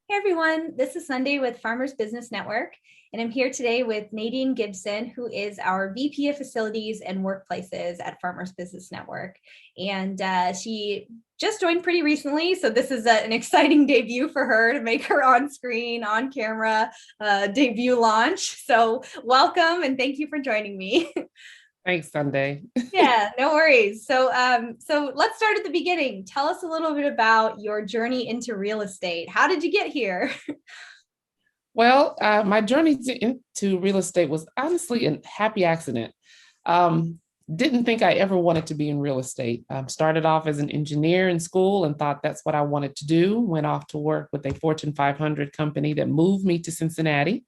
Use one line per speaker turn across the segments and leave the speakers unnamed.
Hey everyone, this is Sunday with Farmers Business Network, and I'm here today with Nadine Gibson, who is our VP of Facilities and Workplaces at Farmers Business Network. And she just joined pretty recently, so this is an exciting debut for her to make her on-screen, on-camera debut launch. So welcome and thank you for joining me.
Thanks, Sunday.
Yeah, no worries. So let's start at the beginning. Tell us a little bit about your journey into real estate. How did you get here?
My journey into real estate was honestly a happy accident. Um, didn't think I ever wanted to be in real estate. Started off as an engineer in school and thought that's what I wanted to do. Went off to work with a Fortune 500 company that moved me to Cincinnati.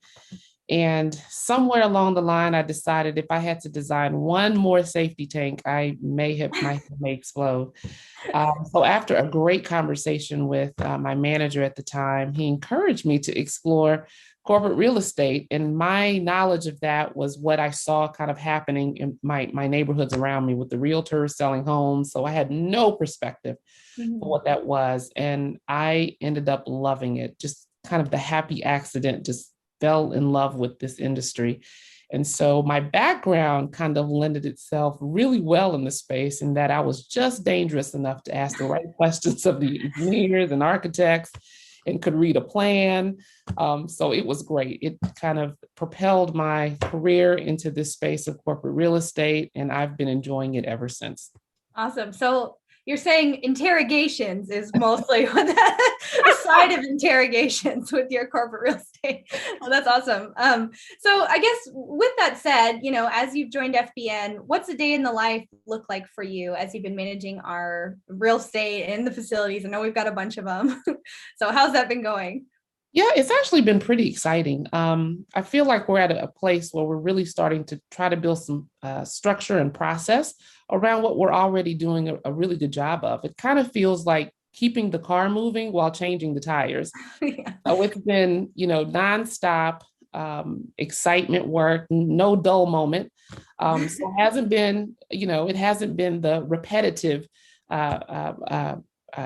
And somewhere along the line, I decided if I had to design one more safety tank, I may explode. So after a great conversation with my manager at the time, he encouraged me to explore corporate real estate. And my knowledge of that was what I saw kind of happening in my neighborhoods around me with the realtors selling homes. So I had no perspective for
Mhm.
what that was. And I ended up loving it. Just kind of the happy accident, just fell in love with this industry. And so my background kind of lended itself really well in the space in that I was just dangerous enough to ask the right questions of the engineers and architects and could read a plan. So it was great. It kind of propelled my career into this space of corporate real estate, and I've been enjoying it ever since.
Awesome. So you're saying interrogations is mostly what the side of interrogations with your corporate real estate. Well, that's awesome. So I guess with that said, as you've joined FBN, what's a day in the life look like for you as you've been managing our real estate and the facilities? I know we've got a bunch of them. So how's that been going?
Yeah, it's actually been pretty exciting. I feel like we're at a place where we're really starting to try to build some structure and process around what we're already doing a really good job of. It kind of feels like keeping the car moving while changing the tires.
Yeah.
It's been, nonstop excitement work, no dull moment. So it hasn't been, it hasn't been the repetitive uh,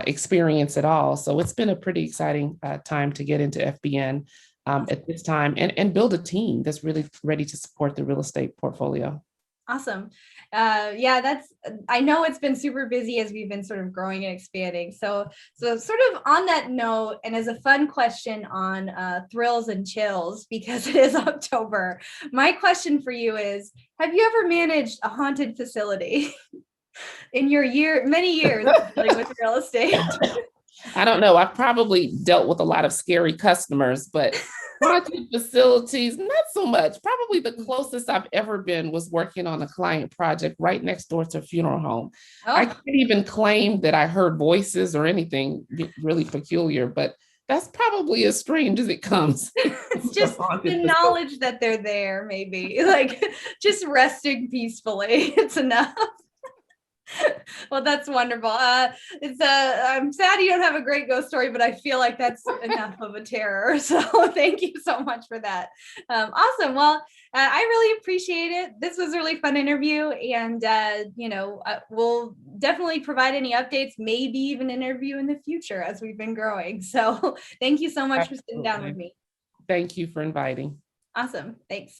experience at all. So it's been a pretty exciting time to get into FBN at this time and build a team that's really ready to support the real estate portfolio.
Awesome. Yeah, I know it's been super busy as we've been sort of growing and expanding. So sort of on that note, and as a fun question on thrills and chills, because it is October, my question for you is, have you ever managed a haunted facility in your many years of dealing with real estate?
I don't know. I've probably dealt with a lot of scary customers, but haunted facilities, not so much. Probably the closest I've ever been was working on a client project right next door to a funeral home. I
Oh,
can't even claim that I heard voices or anything really peculiar, but that's probably as strange as it comes.
it's
The
just
haunted
the
facility.
knowledge that they're there, maybe like just resting peacefully. It's enough. Well, that's wonderful. I'm sad you don't have a great ghost story, but I feel like that's enough of a terror. So thank you so much for that. Awesome. Well, I really appreciate it. This was a really fun interview, and we'll definitely provide any updates, maybe even interview in the future as we've been growing. So thank you so much for sitting down with
Absolutely.
me.
Thank you for inviting.
Awesome. Thanks.